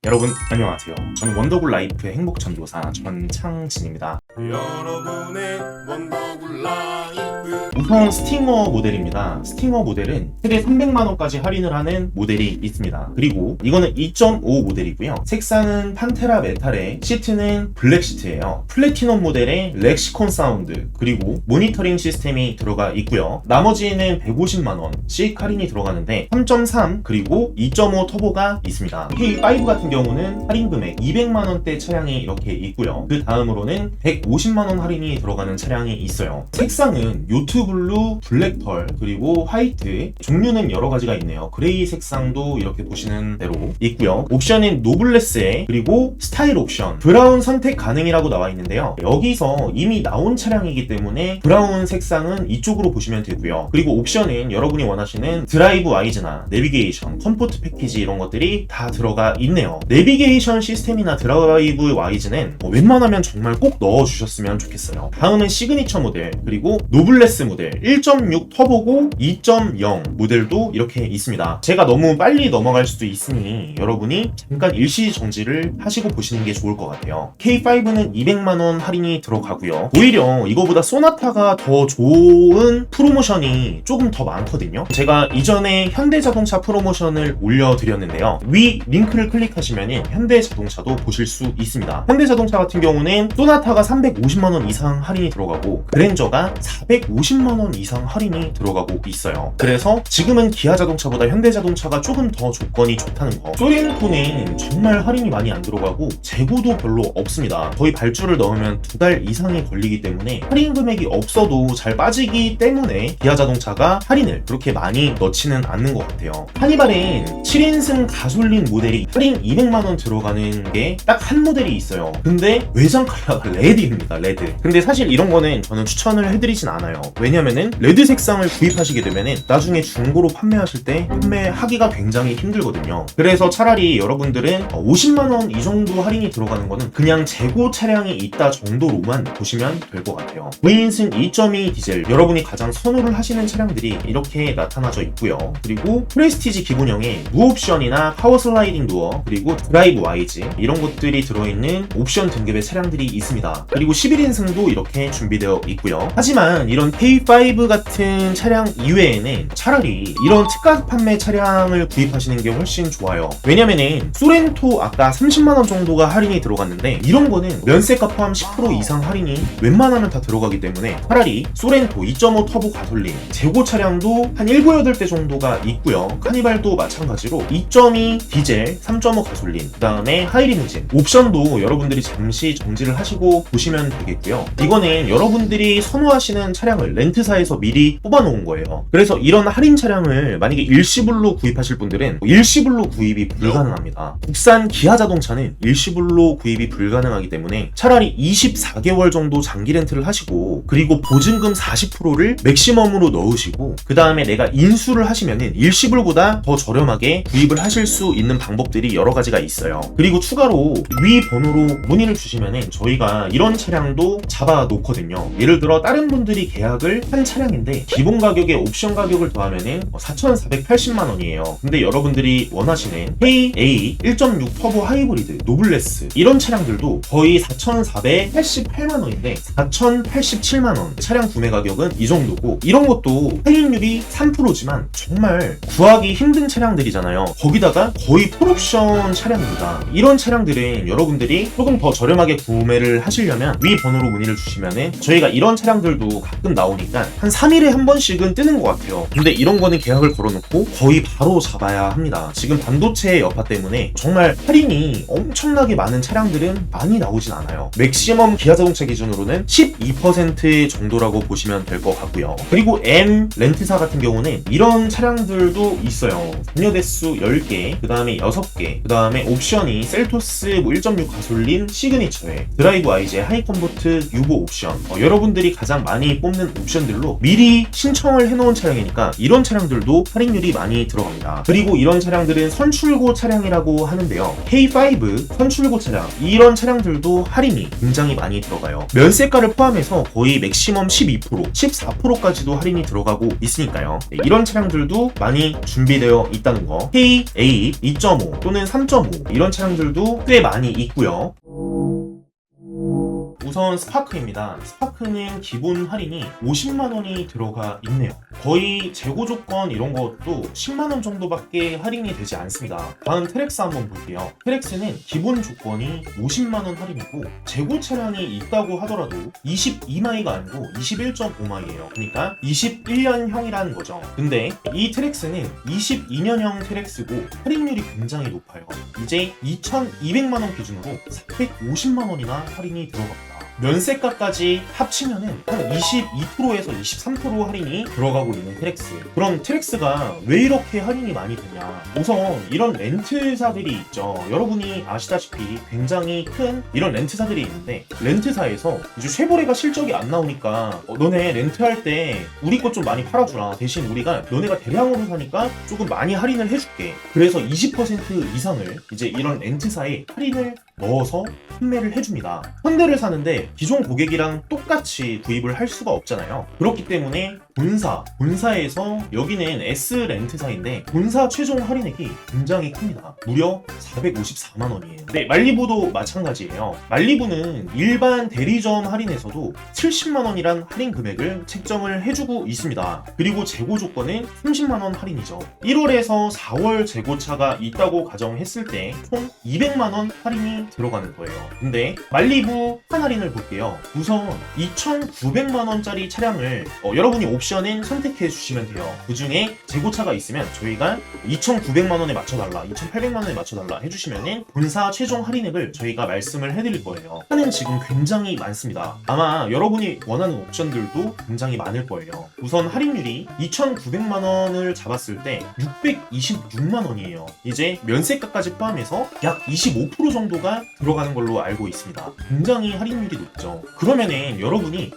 여러분 안녕하세요. 저는 원더굴 라이프의 행복전도사 전창진입니다. 여러분의 원더굴 라이프. 우선 스팅어 모델입니다. 스팅어 모델은 최대 300만원까지 할인을 하는 모델이 있습니다. 그리고 이거는 2.5 모델이고요. 색상은 판테라 메탈에 시트는 블랙 시트예요. 플래티넘 모델에 렉시콘 사운드 그리고 모니터링 시스템이 들어가 있고요. 나머지는 150만원씩 할인이 들어가는데 3.3 그리고 2.5 터보가 있습니다. K5 같은 경우는 할인 금액 200만원대 차량이 이렇게 있고요. 그 다음으로는 150만원 할인이 들어가는 차량이 있어요. 색상은 요트블루, 블랙펄, 그리고 화이트, 종류는 여러 가지가 있네요. 그레이 색상도 이렇게 보시는 대로 있고요. 옵션은 노블레스에 그리고 스타일 옵션, 브라운 선택 가능이라고 나와 있는데요. 여기서 이미 나온 차량이기 때문에 브라운 색상은 이쪽으로 보시면 되고요. 그리고 옵션은 여러분이 원하시는 드라이브 와이즈나 내비게이션, 컴포트 패키지 이런 것들이 다 들어가 있네요. 내비게이션 시스템이나 드라이브 와이즈는 웬만하면 정말 꼭 넣어주셨으면 좋겠어요. 다음은 시그니처 모델, 그리고 노블레스 모델 1.6 터보고 2.0 모델도 이렇게 있습니다. 제가 너무 빨리 넘어갈 수도 있으니 여러분이 잠깐 일시 정지를 하시고 보시는 게 좋을 것 같아요. K5는 200만원 할인이 들어가고요. 오히려 이거보다 소나타가 더 좋은 프로모션이 조금 더 많거든요. 제가 이전에 현대자동차 프로모션을 올려드렸는데요. 위 링크를 클릭하시면 현대자동차도 보실 수 있습니다. 현대자동차 같은 경우는 소나타가 350만원 이상 할인이 들어가고 그랜저가 450만원 이상 할인이 들어가고 있어요. 그래서 지금은 기아자동차보다 현대자동차가 조금 더 조건이 좋다는 거. 소렌토는 정말 할인이 많이 안 들어가고 재고도 별로 없습니다. 거의 발주를 넣으면 2달 이상이 걸리기 때문에 할인 금액이 없어도 잘 빠지기 때문에 기아자동차가 할인을 그렇게 많이 넣지는 않는 것 같아요. 하니발엔 7인승 가솔린 모델이 할인 200만원 들어가는 게 딱 한 모델이 있어요. 근데 외장 컬러가 레드입니다. 레드. 근데 사실 이런 거는 저는 추천을 해드리진 않아요. 왜냐면은 레드 색상을 구입하시게 되면은 나중에 중고로 판매하실 때 판매하기가 굉장히 힘들거든요. 그래서 차라리 여러분들은 50만원 이 정도 할인이 들어가는 거는 그냥 재고 차량이 있다 정도로만 보시면 될 것 같아요. 9인승 2.2 디젤, 여러분이 가장 선호를 하시는 차량들이 이렇게 나타나져 있고요. 그리고 프레스티지 기본형에 무옵션이나 파워 슬라이딩 도어, 그리고 드라이브 와이즈 이런 것들이 들어있는 옵션 등급의 차량들이 있습니다. 그리고 11인승도 이렇게 준비되어 있고요. 하지만 이런 K5 같은 차량 이외에는 차라리 이런 특가 판매 차량을 구입하시는 게 훨씬 좋아요. 왜냐면은 소렌토 아까 30만원 정도가 할인이 들어갔는데 이런 거는 면세가 포함 10% 이상 할인이 웬만하면 다 들어가기 때문에 차라리 소렌토 2.5 터보 가솔린 재고 차량도 한 7, 8대 정도가 있고요. 카니발도 마찬가지로 2.2 디젤, 3.5 가솔린, 그 다음에 하이리무진 옵션도 여러분들이 잠시 정지를 하시고 보시면 되겠고요. 이거는 여러분들이 선호하시는 차량을 렌트사에서 미리 뽑아놓은 거예요. 그래서 이런 할인 차량을 만약에 일시불로 구입하실 분들은 일시불로 구입이 불가능합니다. 국산 기아자동차는 일시불로 구입이 불가능하기 때문에 차라리 24개월 정도 장기 렌트를 하시고 그리고 보증금 40%를 맥시멈으로 넣으시고 그 다음에 내가 인수를 하시면은 일시불보다 더 저렴하게 구입을 하실 수 있는 방법들이 여러 가지가 있어요. 그리고 추가로 위 번호로 문의를 주시면은 저희가 이런 차량도 잡아 놓거든요. 예를 들어 다른 분들이 계약을 한 차량인데 기본 가격에 옵션 가격을 더하면은 4,480만원이에요. 근데 여러분들이 원하시는 KA 1.6 터보 하이브리드 노블레스 이런 차량들도 거의 4,488만원인데 4,087만원 차량 구매 가격은 이 정도고 이런 것도 할인율이 3%지만 정말 구하기 힘든 차량들이잖아요. 거기다가 거의 풀옵션 차량입니다. 이런 차량들은 여러분들이 조금 더 저렴하게 구매를 하시려면 위 번호로 문의를 주시면은 저희가 이런 차량들도 가끔 나오니까 한 3일에 한 번씩은 뜨는 것 같아요. 근데 이런 거는 계약을 걸어놓고 거의 바로 잡아야 합니다. 지금 반도체 여파 때문에 정말 할인이 엄청나게 많은 차량들은 많이 나오진 않아요. 맥시멈 기아자동차 기준으로는 12% 정도라고 보시면 될 것 같고요. 그리고 M 렌트사 같은 경우는 이런 차량들도 있어요. 잔여 대수 10개, 그 다음에 6개, 그 다음에 옵션이 셀토스 1.6 가솔린 시그니처에 드라이브 와이즈의 하이컴포트 유보 옵션 여러분들이 가장 많이 뽑는 옵션들 옵션들로 미리 신청을 해놓은 차량이니까 이런 차량들도 할인율이 많이 들어갑니다. 그리고 이런 차량들은 선출고 차량이라고 하는데요. K5 선출고 차량, 이런 차량들도 할인이 굉장히 많이 들어가요. 면세가를 포함해서 거의 맥시멈 12%, 14%까지도 할인이 들어가고 있으니까요. 네, 이런 차량들도 많이 준비되어 있다는 거. KA 2.5 또는 3.5 이런 차량들도 꽤 많이 있고요. 우선 스파크입니다. 스파크는 기본 할인이 50만원이 들어가 있네요. 거의 재고 조건 이런 것도 10만원 정도밖에 할인이 되지 않습니다. 다음 트랙스 한번 볼게요. 트랙스는 기본 조건이 50만원 할인이고 재고 차량이 있다고 하더라도 22마이가 아니고 21.5마이예요. 그러니까 21년형이라는 거죠. 근데 이 트랙스는 22년형 트랙스고 할인율이 굉장히 높아요. 이제 2,200만원 기준으로 450만원이나 할인이 들어갑니다. 면세가까지 합치면은 한 22%에서 23% 할인이 들어가고 있는 트랙스. 그럼 트랙스가 왜 이렇게 할인이 많이 되냐? 우선 이런 렌트사들이 있죠. 여러분이 아시다시피 굉장히 큰 이런 렌트사들이 있는데 렌트사에서 이제 쉐보레가 실적이 안 나오니까 너네 렌트할 때 우리 것 좀 많이 팔아주라. 대신 우리가 너네가 대량으로 사니까 조금 많이 할인을 해줄게. 그래서 20% 이상을 이제 이런 렌트사에 할인을 넣어서 판매를 해줍니다. 현대를 사는데 기존 고객이랑 똑같이 구입을 할 수가 없잖아요. 그렇기 때문에 본사에서 여기는 S 렌트사인데 본사 최종 할인액이 굉장히 큽니다. 무려 454만원이에요. 네, 말리부도 마찬가지예요. 말리부는 일반 대리점 할인에서도 70만원이란 할인 금액을 책정을 해주고 있습니다. 그리고 재고 조건은 30만원 할인이죠. 1월에서 4월 재고차가 있다고 가정했을 때 총 200만원 할인이 들어가는 거예요. 근데 말리부 한 할인을 볼게요. 우선 2,900만원짜리 차량을 여러분이 옵션은 선택해 주시면 돼요. 그 중에 재고차가 있으면 저희가 2,900만원에 맞춰달라, 2,800만원에 맞춰달라 해주시면은 본사 최종 할인액을 저희가 말씀을 해드릴 거예요. 차는 지금 굉장히 많습니다. 아마 여러분이 원하는 옵션들도 굉장히 많을 거예요. 우선 할인율이 2,900만원을 잡았을 때 626만원이에요. 이제 면세가까지 포함해서 약 25% 정도가 들어가는 걸로 알고 있습니다. 굉장히 할인율이 높죠. 그러면은 여러분이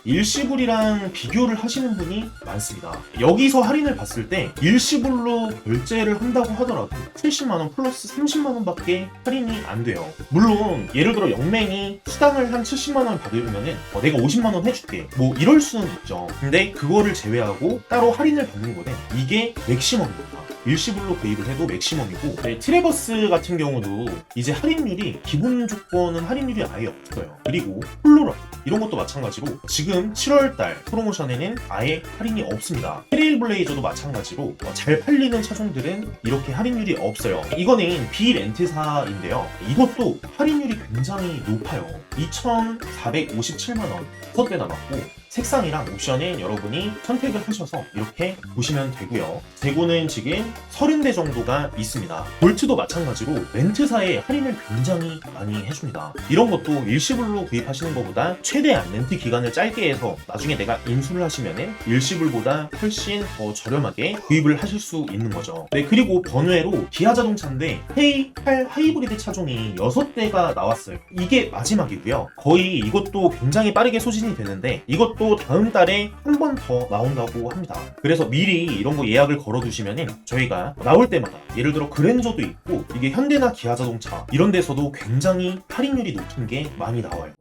일시불이랑 비교를 하시는 분이 많습니다. 여기서 할인을 봤을 때 일시불로 결제를 한다고 하더라도 70만원 플러스 30만원밖에 할인이 안 돼요. 물론 예를 들어 영맹이 수당을 한 70만원 받으면은 내가 50만원 해줄게 뭐 이럴 수는 있죠. 근데 그거를 제외하고 따로 할인을 받는 거는 이게 맥시멈입니다. 일시불로 구입을 해도 맥시멈이고, 네, 트래버스 같은 경우도 이제 할인율이 기본 조건은 할인율이 아예 없어요. 그리고 폴로라 이런 것도 마찬가지로 지금 7월달 프로모션에는 아예 할인이 없습니다. 트레일블레이저도 마찬가지로 잘 팔리는 차종들은 이렇게 할인율이 없어요. 이거는 비렌트사인데요. 이것도 할인율이 굉장히 높아요. 2,457만원 6대 남았고 색상이랑 옵션은 여러분이 선택을 하셔서 이렇게 보시면 되고요. 재고는 지금 30대 정도가 있습니다. 볼트도 마찬가지로 렌트사에 할인을 굉장히 많이 해줍니다. 이런 것도 일시불로 구입하시는 것보다 최대한 렌트 기간을 짧게 해서 나중에 내가 인수를 하시면은 일시불보다 훨씬 더 저렴하게 구입을 하실 수 있는 거죠. 네, 그리고 번외로 기아 자동차인데 K8 하이브리드 차종이 6대가 나왔어요. 이게 마지막이고요. 거의 이것도 굉장히 빠르게 소진이 되는데 이것도 다음 달에 한 번 더 나온다고 합니다. 그래서 미리 이런 거 예약을 걸어두시면은 저희가 나올 때마다 예를 들어 그랜저도 있고 이게 현대나 기아 자동차 이런 데서도 굉장히 할인율이 높은 게 많이 나와요.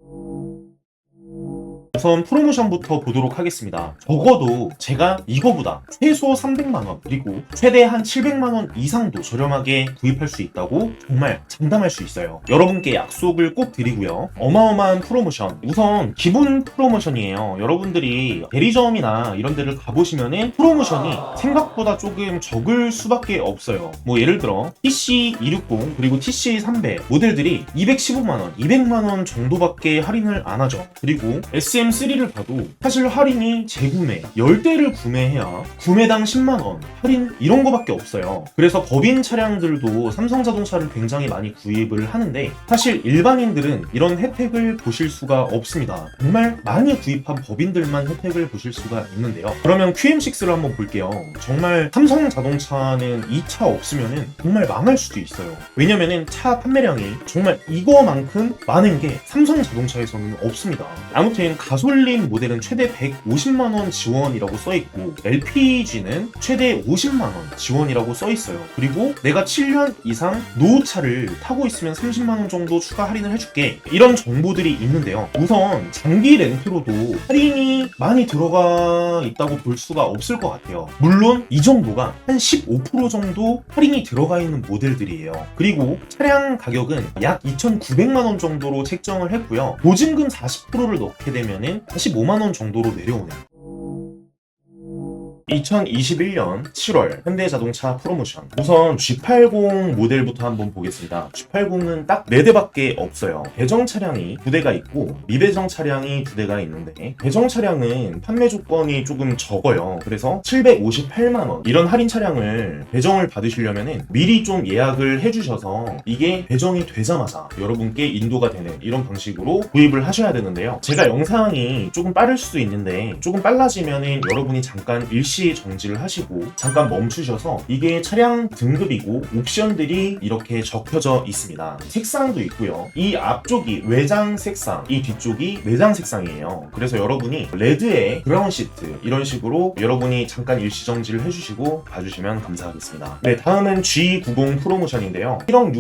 우선 프로모션부터 보도록 하겠습니다. 적어도 제가 이거보다 최소 300만원 그리고 최대 한 700만원 이상도 저렴하게 구입할 수 있다고 정말 장담할 수 있어요. 여러분께 약속을 꼭 드리고요. 어마어마한 프로모션, 우선 기본 프로모션이에요. 여러분들이 대리점이나 이런 데를 가보시면은 프로모션이 생각보다 조금 적을 수밖에 없어요. 뭐 예를 들어 TC260 그리고 TC300 모델들이 215만원, 200만원 정도밖에 할인을 안 하죠. 그리고 SM3를 봐도 사실 할인이 재구매 10대를 구매해야 구매당 10만원 할인 이런 거밖에 없어요. 그래서 법인 차량들도 삼성자동차를 굉장히 많이 구입을 하는데 사실 일반인들은 이런 혜택을 보실 수가 없습니다. 정말 많이 구입한 법인들만 혜택을 보실 수가 있는데요. 그러면 QM6를 한번 볼게요. 정말 삼성자동차는 이 차 없으면은 정말 망할 수도 있어요. 왜냐면은 차 판매량이 정말 이거만큼 많은 게 삼성자동차에서는 없습니다. 아무튼 가솔린 모델은 최대 150만원 지원이라고 써있고 LPG는 최대 50만원 지원이라고 써있어요. 그리고 내가 7년 이상 노후차를 타고 있으면 30만원 정도 추가 할인을 해줄게, 이런 정보들이 있는데요. 우선 장기 렌트로도 할인이 많이 들어가 있다고 볼 수가 없을 것 같아요. 물론 이 정도가 한 15% 정도 할인이 들어가 있는 모델들이에요. 그리고 차량 가격은 약 2,900만원 정도로 책정을 했고요. 보증금 40%를 넣게 되면은 45만원 정도로 내려오네요. 2021년 7월 현대자동차 프로모션. 우선 G80 모델부터 한번 보겠습니다. G80은 딱 4대밖에 없어요. 배정 차량이 2대가 있고 미배정 차량이 2대가 있는데, 배정 차량은 판매 조건이 조금 적어요. 그래서 758만원 이런 할인 차량을 배정을 받으시려면 미리 좀 예약을 해주셔서 이게 배정이 되자마자 여러분께 인도가 되는 이런 방식으로 구입을 하셔야 되는데요. 제가 영상이 조금 빠를 수도 있는데, 조금 빨라지면은 여러분이 잠깐 일시 정지를 하시고 잠깐 멈추셔서, 이게 차량 등급이고 옵션들이 이렇게 적혀져 있습니다. 색상도 있고요. 이 앞쪽이 외장 색상, 이 뒤쪽이 내장 색상이에요. 그래서 여러분이 레드에 브라운 시트 이런 식으로 여러분이 잠깐 일시 정지를 해주시고 봐주시면 감사하겠습니다. 네, 다음은 G90 프로모션인데요. 1억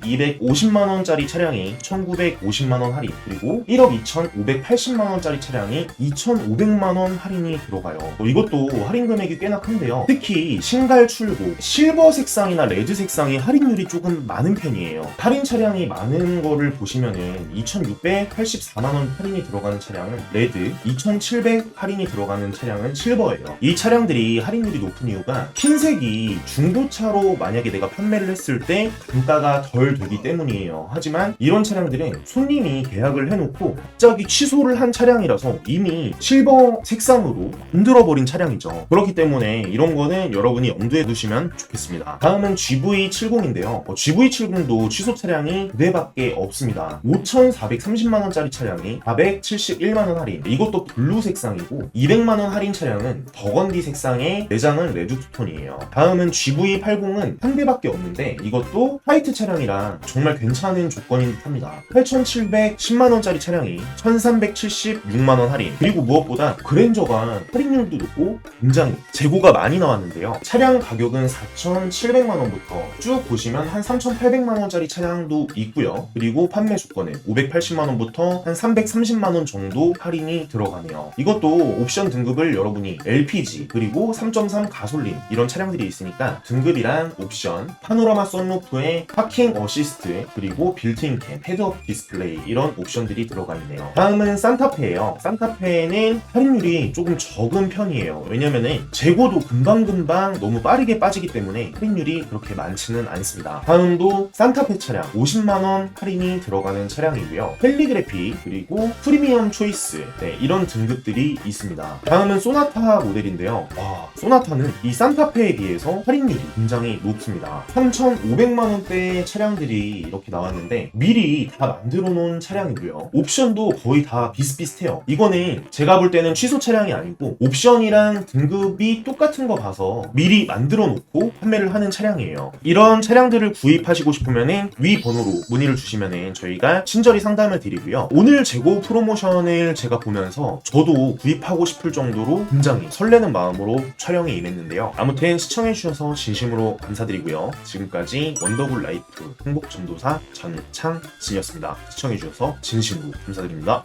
6,250만원짜리 차량이 1,950만원 할인, 그리고 1억 2,580만원짜리 차량이 2,500만원 할인이 들어가요. 이것도 할인 금액이 꽤나 큰데요. 특히 신갈 출고 실버 색상이나 레드 색상이 할인율이 조금 많은 편이에요. 할인 차량이 많은 거를 보시면은 2,684만원 할인이 들어가는 차량은 레드, 2,700 할인이 들어가는 차량은 실버예요. 이 차량들이 할인율이 높은 이유가 흰색이 중고차로 만약에 내가 판매를 했을 때 단가가 덜 되기 때문이에요. 하지만 이런 차량들은 손님이 계약을 해놓고 갑자기 취소를 한 차량이라서 이미 실버 색상으로 만들어버린 차량이죠. 그렇기 때문에 이런 거는 여러분이 염두에 두시면 좋겠습니다. 다음은 GV70인데요. GV70도 취소 차량이 2대밖에 없습니다. 5,430만원짜리 차량이 471만원 할인, 이것도 블루 색상이고, 200만원 할인 차량은 버건디 색상의 내장은 레드 투톤이에요. 다음은 GV80은 한 대밖에 없는데, 이것도 화이트 차량이라 정말 괜찮은 조건인 듯합니다. 8,710만원짜리 차량이 1,376만원 할인, 그리고 무엇보다 그랜저가 할인율도 높고 굉장히 재고가 많이 나왔는데요. 차량 가격은 4,700만원부터 쭉 보시면 한 3,800만원짜리 차량도 있고요. 그리고 판매 조건은 580만원부터 한 330만원 정도 할인이 들어가네요. 이것도 옵션 등급을 여러분이 LPG 그리고 3.3 가솔린 이런 차량들이 있으니까 등급이랑 옵션, 파노라마 선루프에 파킹 어시스트, 그리고 빌트인 캠, 헤드업 디스플레이 이런 옵션들이 들어가 있네요. 다음은 산타페예요. 산타페는 할인율이 조금 적은 편이에요. 왜냐면은 재고도 금방금방 너무 빠르게 빠지기 때문에 할인율이 그렇게 많지는 않습니다. 다음도 산타페 차량 50만원 할인이 들어가는 차량이고요. 헬리그래피 그리고 프리미엄 초이스, 네, 이런 등급들이 있습니다. 다음은 소나타 모델인데요. 소나타는 이 산타페에 비해서 할인율이 굉장히 높습니다. 3,500만원대 차량들이 이렇게 나왔는데 미리 다 만들어 놓은 차량이고요. 옵션도 거의 다 비슷비슷해요. 이거는 제가 볼 때는 취소 차량이 아니고 옵션이랑 등급이 똑같은 거 봐서 미리 만들어 놓고 판매를 하는 차량이에요. 이런 차량들을 구입하시고 싶으면 위 번호로 문의를 주시면 저희가 친절히 상담을 드리고요. 오늘 재고 프로모션을 제가 보면서 저도 구입하고 싶을 정도로 굉장히 설레는 마음으로 촬영에 임했는데요. 아무튼 시청해주셔서 진심으로 감사드리고요. 지금까지 원더굴 라이프 행복전도사 전창진이었습니다. 시청해주셔서 진심으로 감사드립니다.